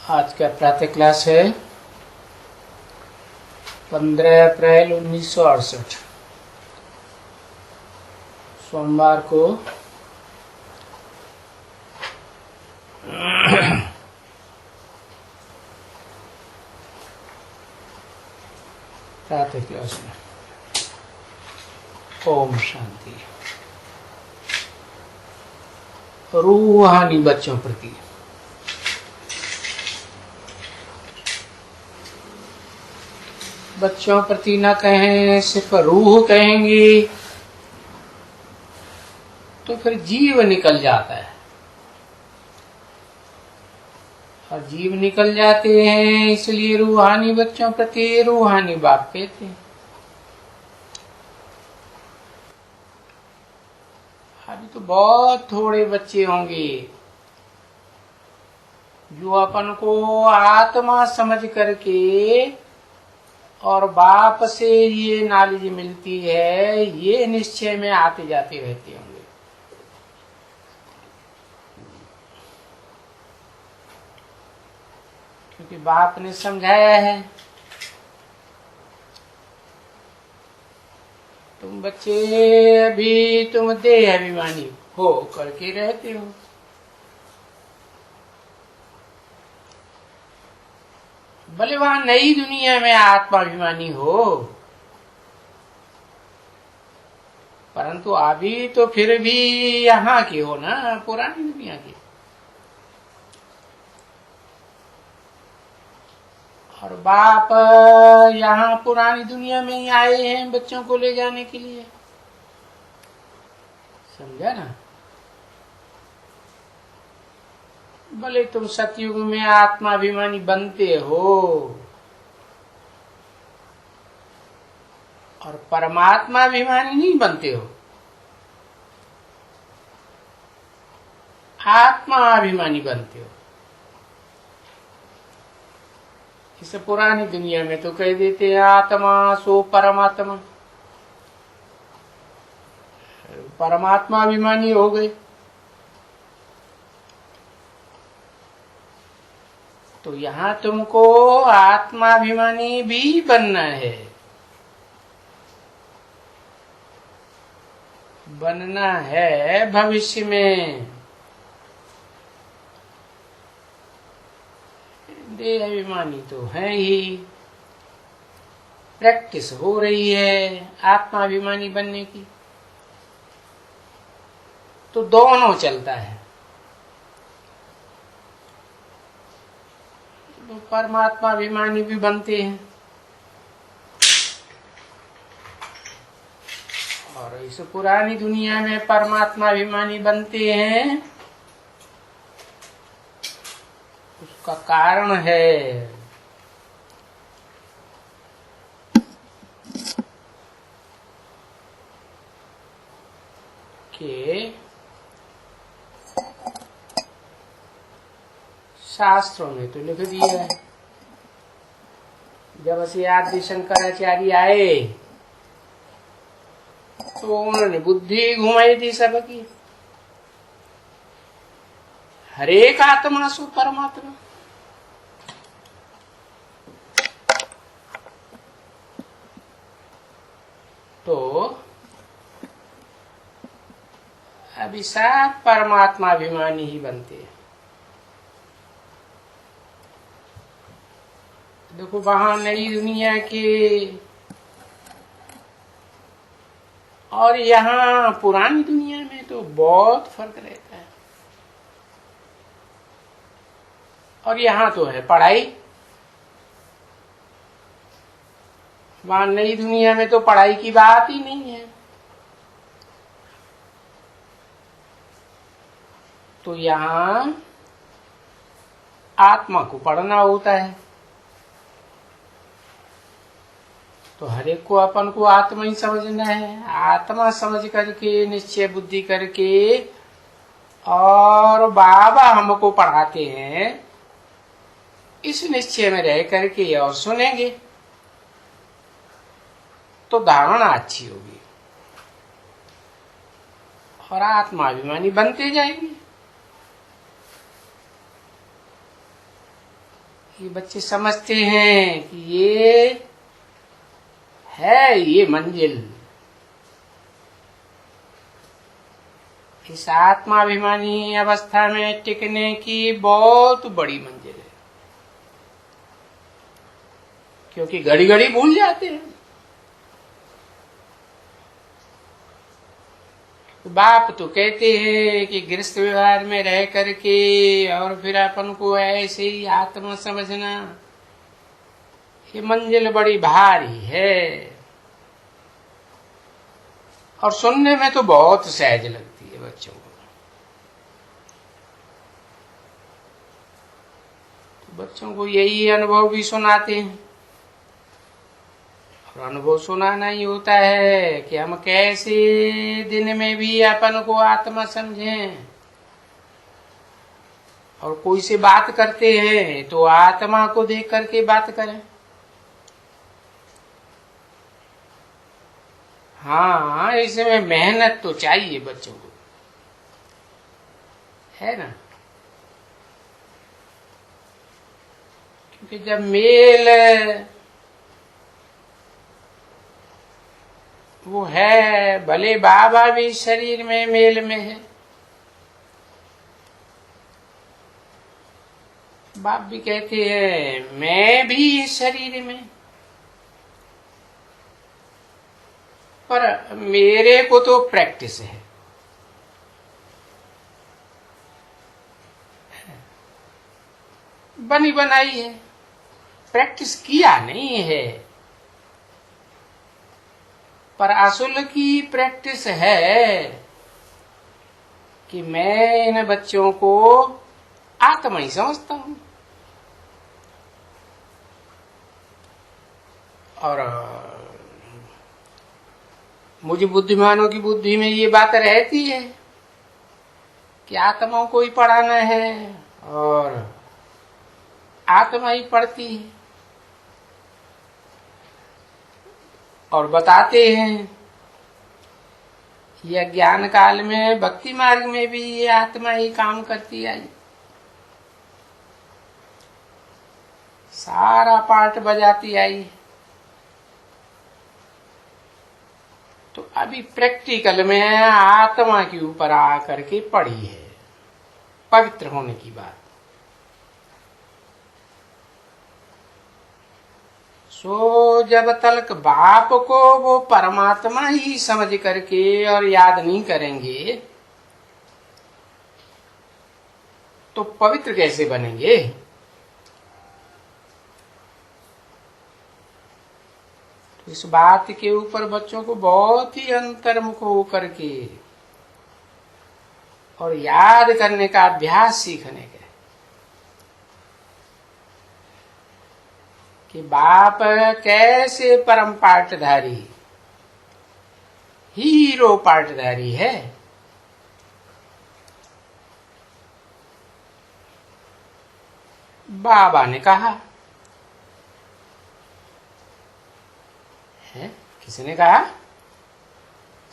आज का प्रातः क्लास है 15 अप्रैल 1968 सोमवार को। प्रातः क्लास में ओम शांति। रूहानी बच्चों प्रति न कहें, सिर्फ रूह कहेंगे तो फिर जीव निकल जाता है, और जीव निकल जाते हैं इसलिए रूहानी बच्चों प्रति रूहानी बाप कहते हैं। अभी तो बहुत थोड़े बच्चे होंगे जो अपन को आत्मा समझ करके और बाप से ये नॉलेज मिलती है, ये निश्चय में आते जाते रहते होंगे। क्योंकि बाप ने समझाया है, तुम बच्चे अभी तुम देह अभिमानी हो करके रहते हो, भले वहां नई दुनिया में आत्माभिमानी हो, परंतु अभी तो फिर भी यहाँ के हो ना, पुरानी दुनिया के। और बाप यहाँ पुरानी दुनिया में ही आए हैं बच्चों को ले जाने के लिए, समझा ना। भले तुम सतयुग में आत्माभिमानी बनते हो और परमात्माभिमानी नहीं बनते हो, आत्माभिमानी बनते हो। इस पुरानी दुनिया में तो कह देते हैं आत्मा सो परमात्मा, परमात्माभिमानी हो गए। तो यहाँ तुमको आत्माभिमानी भी बनना है, भविष्य में। देह अभिमानी तो है ही, प्रैक्टिस हो रही है आत्माभिमानी बनने की, तो दोनों चलता है। तो परमात्मा अभिमानी भी बनते हैं और इस पुरानी दुनिया में परमात्मा अभिमानी बनते हैं। उसका कारण है कि शास्त्रों में तो लिख दिया है, जब से आदि शंकराचार्य आए तो उन्होंने बुद्धि घुमाई थी सबकी, हरेक आत्मा सो परमात्मा। तो अभी सब परमात्मा अभिमानी ही बनते हैं। देखो वहां नई दुनिया के और यहाँ पुरानी दुनिया में तो बहुत फर्क रहता है। और यहाँ तो है पढ़ाई, वहां नई दुनिया में तो पढ़ाई की बात ही नहीं है। तो यहाँ आत्मा को पढ़ना होता है। तो हर एक को अपन को आत्मा ही समझना है, आत्मा समझ करके निश्चय बुद्धि करके, और बाबा हमको पढ़ाते हैं इस निश्चय में रह करके और सुनेंगे तो धारणा अच्छी होगी और आत्माभिमानी बनते जाएंगे। ये बच्चे समझते हैं कि ये है ये मंजिल, इस आत्माभिमानी अवस्था में टिकने की बहुत बड़ी मंजिल है। क्योंकि घड़ी घड़ी भूल जाते हैं। बाप तो कहते हैं कि गृहस्थ व्यवहार में रह करके और फिर अपन को ऐसे ही आत्मा समझना, ये मंजिल बड़ी भारी है। और सुनने में तो बहुत सहज लगती है बच्चों को। तो बच्चों को यही अनुभव भी सुनाते हैं। और अनुभव सुनाना ही होता है कि हम कैसे दिन में भी अपन को आत्मा समझें। और कोई से बात करते हैं तो आत्मा को देख करके बात करें। हाँ, इसमें मेहनत तो चाहिए बच्चों को, है ना। क्योंकि जब मेल वो है, भले बाबा भी शरीर में मेल में है, बाप भी कहते हैं मैं भी शरीर में, पर मेरे को तो प्रैक्टिस है। बनी बनाई है, प्रैक्टिस किया नहीं है। पर असल की प्रैक्टिस है कि मैं इन बच्चों को आत्मा ही समझता हूं। और मुझे बुद्धिमानों की बुद्धि में ये बात रहती है कि आत्माओं को ही पढ़ाना है और आत्मा ही पढ़ती है। और बताते हैं यह ज्ञान काल में भक्ति मार्ग में भी ये आत्मा ही काम करती आई। सारा पार्ट बजाती आई। तो अभी प्रैक्टिकल में आत्मा के ऊपर आकर के पड़ी है पवित्र होने की बात। सो जब तक बाप को वो परमात्मा ही समझ करके और याद नहीं करेंगे तो पवित्र कैसे बनेंगे। तो इस बात के ऊपर बच्चों को बहुत ही अंतर्मुख होकर के और याद करने का अभ्यास सीखने का कि बाप कैसे परम पाटधारी हीरो पाटधारी है। बाबा ने कहा है, किसने कहा?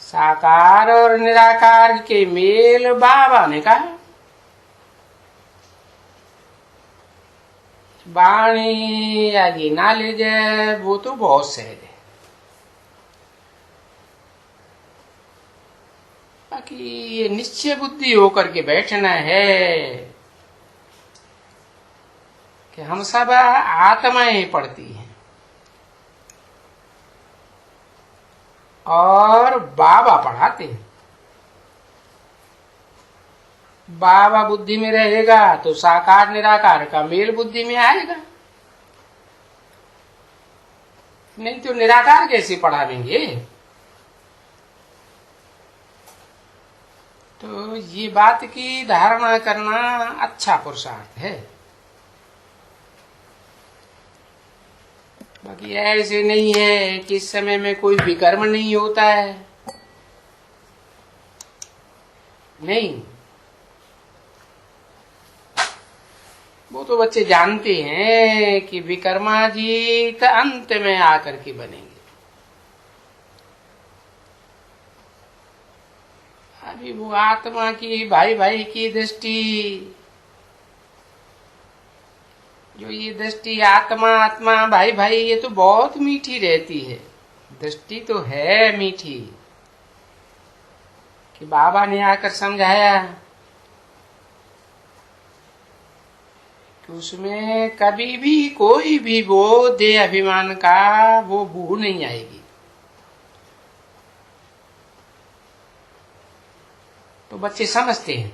साकार और निराकार के मेल बाबा ने कहा। वाणी या ये नॉलेज है वो तो बहुत सहज है। बाकी ये निश्चय बुद्धि होकर के बैठना है कि हम सब आत्माएं पढ़ती हैं और बाबा पढ़ाते हैं। बाबा बुद्धि में रहेगा तो साकार निराकार का मेल बुद्धि में आएगा। नहीं तो निराकार कैसे पढ़ावेंगे। तो ये बात की धारणा करना अच्छा पुरुषार्थ है। बाकी ऐसे नहीं है कि इस समय में कोई विकर्म नहीं होता है, नहीं। वो तो बच्चे जानते हैं कि विकर्मा जी तो अंत में आकर के बनेंगे। अभी वो आत्मा की भाई भाई की दृष्टि जो ये दृष्टि आत्मा आत्मा भाई भाई ये तो बहुत मीठी रहती है, दृष्टि तो है मीठी। कि बाबा ने आकर समझाया कि उसमें कभी भी कोई भी वो देह अभिमान का वो बू नहीं आएगी। तो बच्चे समझते हैं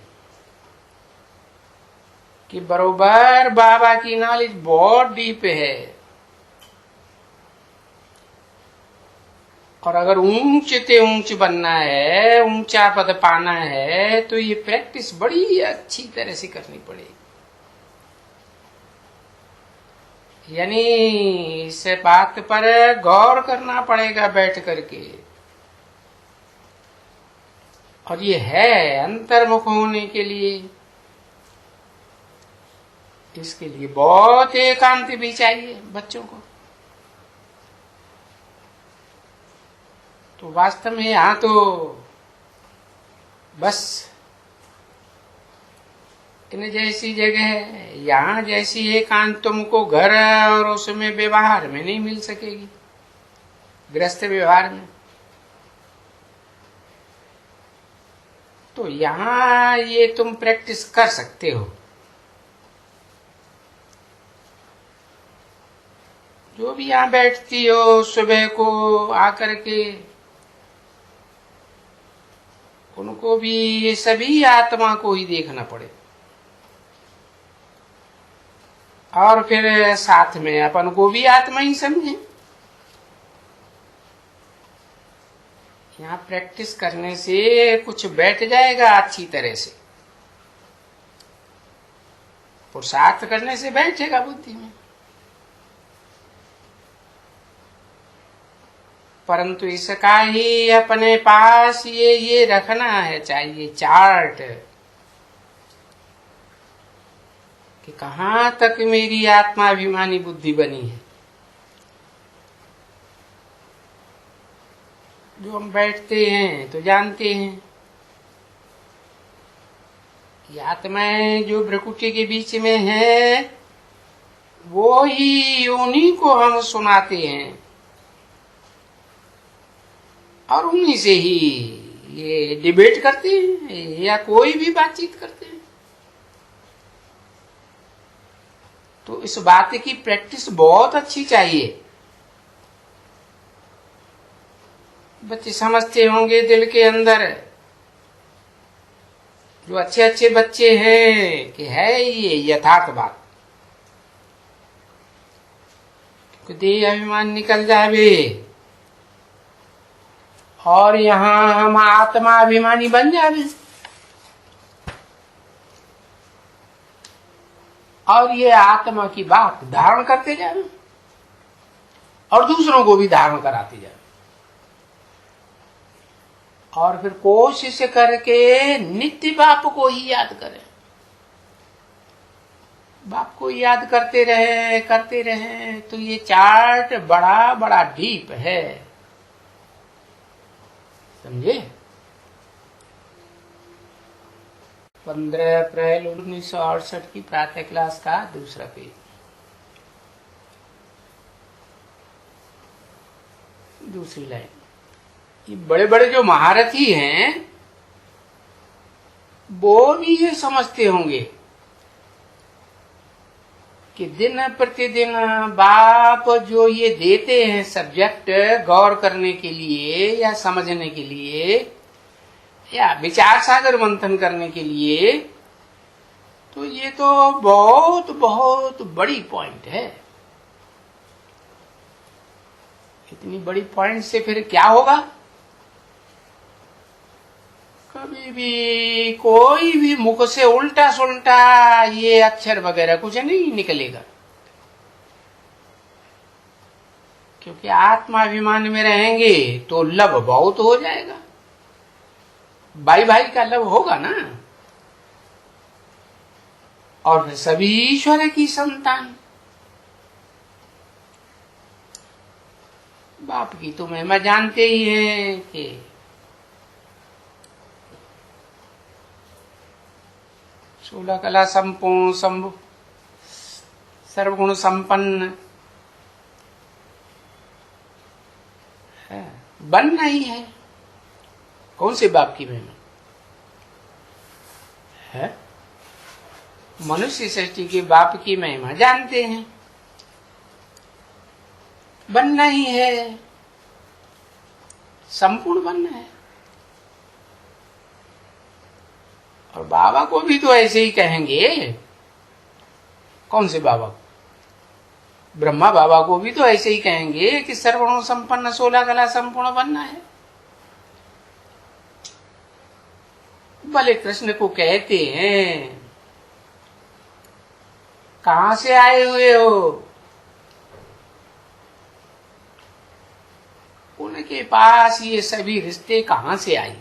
कि बरोबर बाबा की नॉलेज बहुत डीप है, और अगर ऊंच ते ऊंच बनना है, ऊंचा पद पाना है, तो ये प्रैक्टिस बड़ी अच्छी तरह से करनी पड़ेगी। यानी इस बात पर गौर करना पड़ेगा बैठ करके, और ये है अंतर्मुख होने के लिए, इसके लिए बहुत एकांत भी चाहिए बच्चों को। तो वास्तव में यहाँ तो बस इन जैसी जगह, यहाँ जैसी एकांत तुमको घर और उसमें व्यवहार में नहीं मिल सकेगी, गृहस्थ व्यवहार में। तो यहाँ ये तुम प्रैक्टिस कर सकते हो। जो भी यहाँ बैठती हो सुबह को आकर के, उनको भी ये सभी आत्मा को ही देखना पड़े, और फिर साथ में अपन को भी आत्मा ही समझे। यहाँ प्रैक्टिस करने से कुछ बैठ जाएगा अच्छी तरह से, पुरुषार्थ करने से बैठेगा बुद्धि में। परंतु इसका ही अपने पास ये रखना है चाहिए चार्ट, कि कहाँ तक मेरी आत्माभिमानी बुद्धि बनी है। जो हम बैठते हैं तो जानते हैं कि आत्माएं जो भ्रकुटी के बीच में है, वो ही उन्हीं को हम सुनाते हैं, और उन्हीं से ही ये डिबेट करते हैं या कोई भी बातचीत करते हैं। तो इस बात की प्रैक्टिस बहुत अच्छी चाहिए। बच्चे समझते होंगे दिल के अंदर, जो अच्छे अच्छे बच्चे हैं, कि है ये यथार्थ बात, कि देह अभिमान निकल जावे और यहाँ हम आत्मा अभिमानी बन जावे, और ये आत्मा की बात धारण करते जावे और दूसरों को भी धारण कराते जावे, और फिर कोशिश करके नित्य बाप को ही याद करें। बाप को याद करते रहे तो ये चार्ट बड़ा बड़ा डीप है, समझे। 15 अप्रैल 1968 की प्रातः क्लास का दूसरा पेज, दूसरी लाइन। ये बड़े बड़े जो महारथी हैं वो भी ये समझते होंगे कि दिन प्रतिदिन बाप जो ये देते हैं सब्जेक्ट गौर करने के लिए या समझने के लिए या विचार सागर मंथन करने के लिए, तो ये तो बहुत बहुत बड़ी पॉइंट है। इतनी बड़ी पॉइंट से फिर क्या होगा, कभी भी कोई भी मुख से उल्टा सुल्टा ये अक्षर वगैरह कुछ नहीं निकलेगा, क्योंकि आत्माभिमान में रहेंगे तो लव बहुत हो जाएगा, भाई भाई का लव होगा ना, और फिर सभी ईश्वर की संतान। बाप की तो महिमा जानते ही हैं कि सोलह कला संपूर्ण सर्वगुण संपन्न है, बनना ही है। कौन से बाप की महिमा है? मनुष्य सृष्टि के बाप की महिमा जानते हैं, बनना ही है, संपूर्ण बनना है। और बाबा को भी तो ऐसे ही कहेंगे। कौन से बाबा को? ब्रह्मा बाबा को भी तो ऐसे ही कहेंगे कि सर्वगुण संपन्न 16 कला संपूर्ण बनना है। भले कृष्ण को कहते हैं कहां से आए हुए हो? उनके पास ये सभी रिश्ते कहां से आए?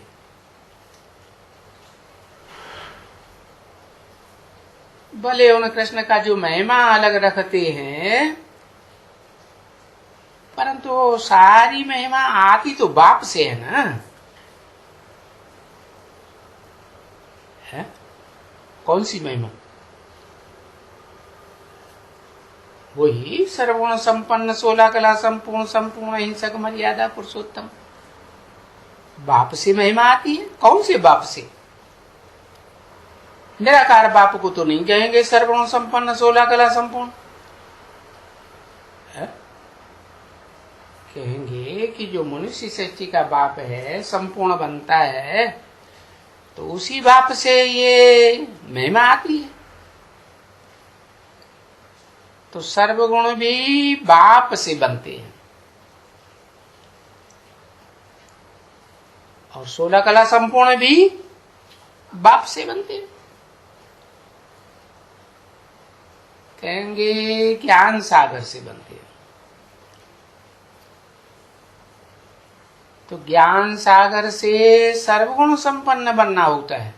भले उन कृष्ण का जो महिमा अलग रखते हैं, परंतु सारी महिमा आती तो बाप से है ना। है कौन सी महिमा? वही सर्वगुण संपन्न 16 कला संपूर्ण संपूर्ण अहिंसक मर्यादा पुरुषोत्तम। बाप से महिमा आती है। कौन से बाप से? निराकार बाप को तो नहीं कहेंगे सर्वगुण संपन्न 16 कला संपूर्ण। कहेंगे कि जो मनुष्य सृष्टि का बाप है, संपूर्ण बनता है, तो उसी बाप से ये महिमा आती है। तो सर्वगुण भी बाप से बनते हैं और 16 कला संपूर्ण भी बाप से बनते हैं। कहेंगे ज्ञान सागर से बनते हैं। तो ज्ञान सागर से सर्वगुण संपन्न बनना होता है,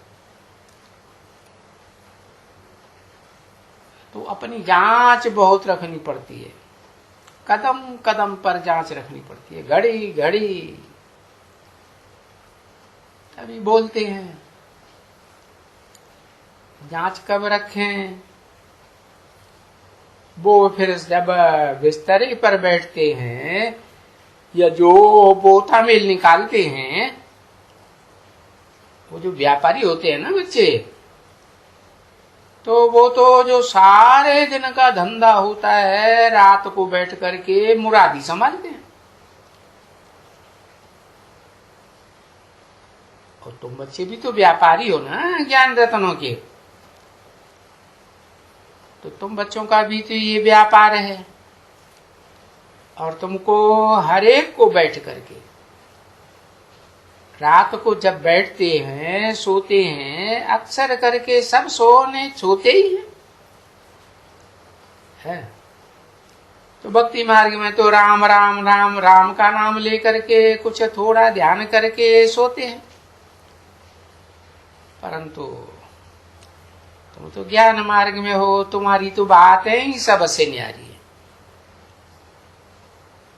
तो अपनी जांच बहुत रखनी पड़ती है। कदम कदम पर जांच रखनी पड़ती है, घड़ी घड़ी। तभी बोलते हैं जांच कब रखें। वो फिर जब बिस्तरे पर बैठते हैं या जो बोथा मेल निकालते हैं, वो जो व्यापारी होते हैं ना बच्चे, तो वो तो जो सारे दिन का धंधा होता है, रात को बैठ करके मुरादी संभालते हैं। और तुम बच्चे भी तो व्यापारी हो ना ज्ञान रत्नों के, तो तुम बच्चों का भी तो ये व्यापार है। और तुमको हर एक को बैठ करके रात को जब बैठते हैं, सोते हैं, अक्सर करके सब सोते ही है। तो भक्ति मार्ग में तो राम राम राम राम का नाम लेकर के कुछ थोड़ा ध्यान करके सोते हैं, परंतु तुम तो ज्ञान मार्ग में हो, तुम्हारी तो बातें ही सबसे न्यारी है।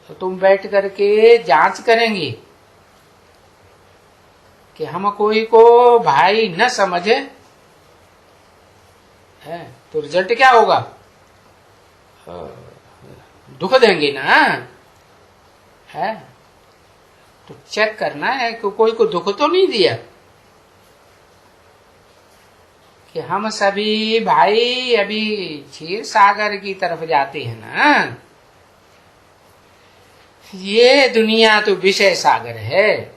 तो तुम बैठ करके जांच करेंगे कि हम कोई को भाई न समझे है, तो रिजल्ट क्या होगा? दुख देंगे ना। है तो चेक करना है कि कोई को दुख तो नहीं दिया, कि हम सभी भाई अभी क्षीर सागर की तरफ जाते हैं ना। ये दुनिया तो विषय सागर है,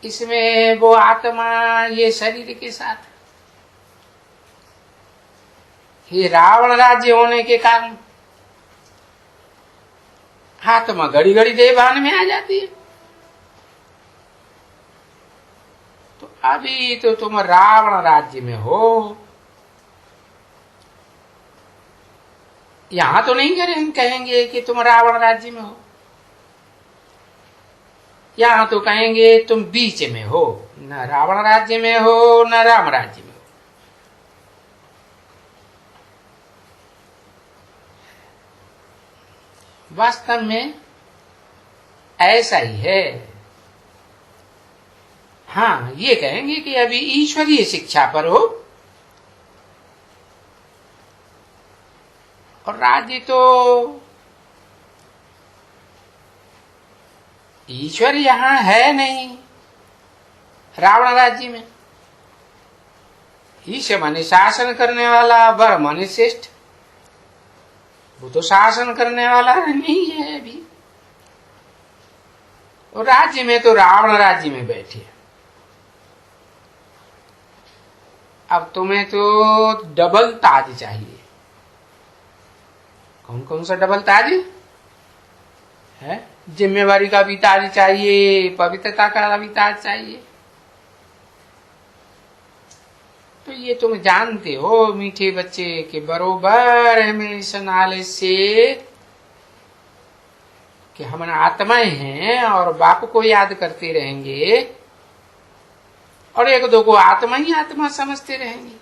इसमें वो आत्मा ये शरीर के साथ, ये रावण राज्य होने के कारण आत्मा घड़ी घड़ी देवान में आ जाती है। तो अभी तो तुम रावण राज्य में हो, यहां तो नहीं कहेंगे कि तुम रावण राज्य में हो, यहां तो कहेंगे तुम बीच में हो, न रावण राज्य में हो न राम राज्य में हो। वास्तव में ऐसा ही है। हाँ, ये कहेंगे कि अभी ईश्वरीय शिक्षा पर हो, और राज्य तो ईश्वर यहां है नहीं। रावण राज्य में ईश्वर माने शासन करने वाला, वर माने श्रेष्ठ। वो तो शासन करने वाला नहीं है अभी। और राज्य में तो रावण राज्य में बैठे। अब तुम्हें तो डबल ताज चाहिए। कौन कौन सा डबल ताज है? जिम्मेवारी का भी ताज चाहिए, पवित्रता का भी ताज चाहिए। तो ये तुम जानते हो मीठे बच्चे कि बरोबर हमें इस नॉलेज से कि हम आत्माएं हैं और बाप को याद करते रहेंगे और एक दो को आत्मा ही आत्मा समझते रहेंगे।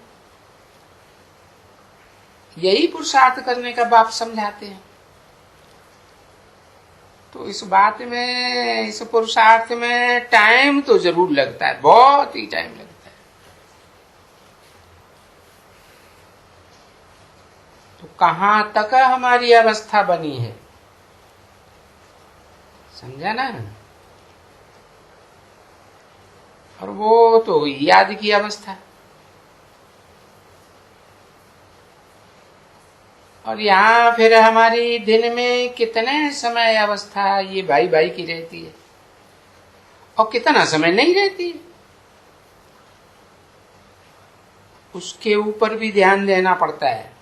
यही पुरुषार्थ करने का बाप समझाते हैं। तो इस बात में, इस पुरुषार्थ में टाइम तो जरूर लगता है, बहुत ही टाइम लगता है। तो कहां तक हमारी अवस्था बनी है, समझा ना? और वो तो याद की अवस्था। और यहाँ फिर हमारी दिन में कितने समय अवस्था ये भाई भाई की रहती है और कितना समय नहीं रहती है, उसके ऊपर भी ध्यान देना पड़ता है।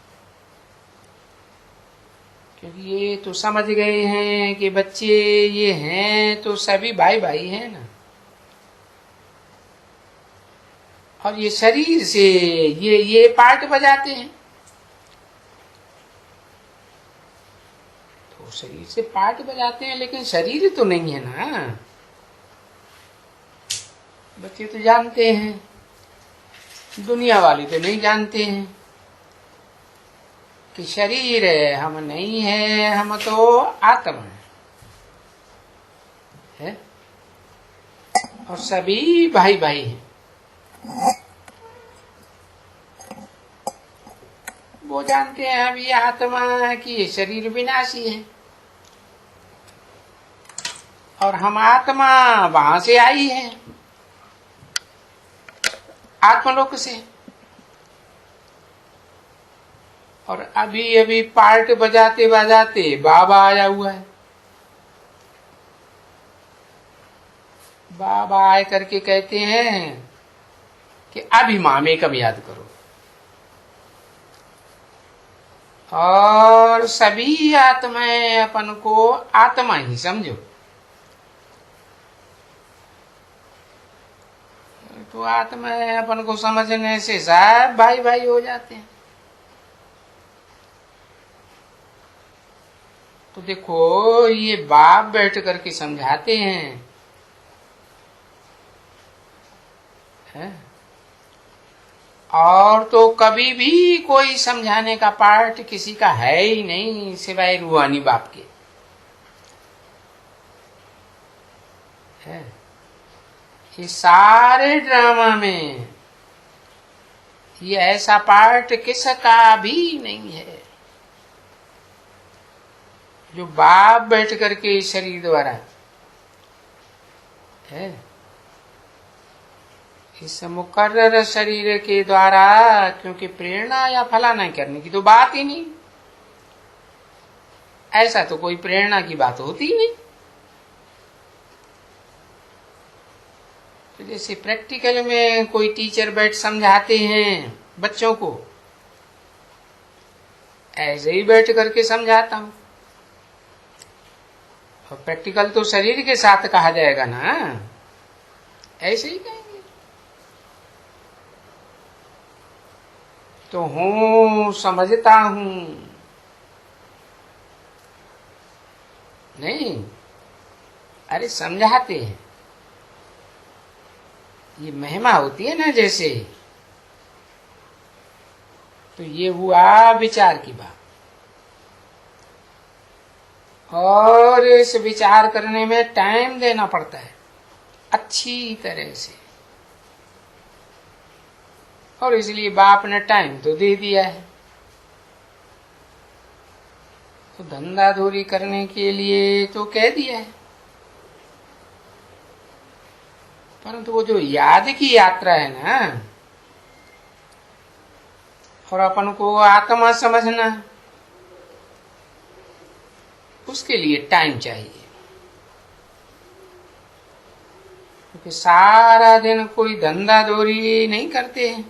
क्योंकि ये तो समझ गए हैं कि बच्चे ये हैं तो सभी भाई भाई हैं ना। और ये शरीर से ये पार्ट बजाते हैं, तो शरीर से पार्ट बजाते हैं, लेकिन शरीर तो नहीं है ना। बच्चे तो जानते हैं, दुनिया वाले तो नहीं जानते हैं कि शरीर हम नहीं है, हम तो आत्मा है और सभी भाई भाई हैं। वो जानते हैं हम ये आत्मा की, ये शरीर विनाशी है और हम आत्मा वहां से आई है, आत्मलोक से। और अभी अभी पार्ट बजाते बजाते बाबा आया हुआ है। बाबा आए करके कहते हैं कि अभी मामेकम याद करो। और सभी आत्माएं अपन को आत्मा ही समझो। तो आत्माएं अपन को समझने से सब भाई भाई हो जाते हैं। तो देखो ये बाप बैठ करके समझाते हैं, है? और तो कभी भी कोई समझाने का पार्ट किसी का है ही नहीं सिवाय रूहानी बाप के, है? ये सारे ड्रामा में ये ऐसा पार्ट किसका भी नहीं है जो बाप बैठ करके शरीर द्वारा, है, इस मुकर्रर शरीर के द्वारा, क्योंकि प्रेरणा या फलाना करने की तो बात ही नहीं, ऐसा तो कोई प्रेरणा की बात होती ही नहीं। तो जैसे प्रैक्टिकल में कोई टीचर बैठ समझाते हैं बच्चों को, ऐसे ही बैठ करके समझाता हूं। और प्रैक्टिकल तो शरीर के साथ कहा जाएगा ना, ऐसे ही कहेंगे। तो हूं, समझता हूं, नहीं, अरे समझाते हैं। ये महिमा होती है ना जैसे, तो ये हुआ विचार की बात। और इस विचार करने में टाइम देना पड़ता है अच्छी तरह से, और इसलिए बाप ने टाइम तो दे दिया है। तो धंधाधूरी करने के लिए तो कह दिया है, परंतु वो जो याद की यात्रा है ना, और अपन को आत्मा समझना, उसके लिए टाइम चाहिए। क्योंकि सारा दिन कोई धंधाधूरी नहीं करते हैं,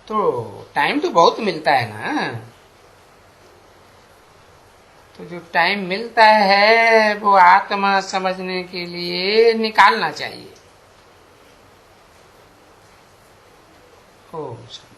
तो टाइम तो बहुत मिलता है ना। तो जो टाइम मिलता है वो आत्मा समझने के लिए निकालना चाहिए। ओम शांति।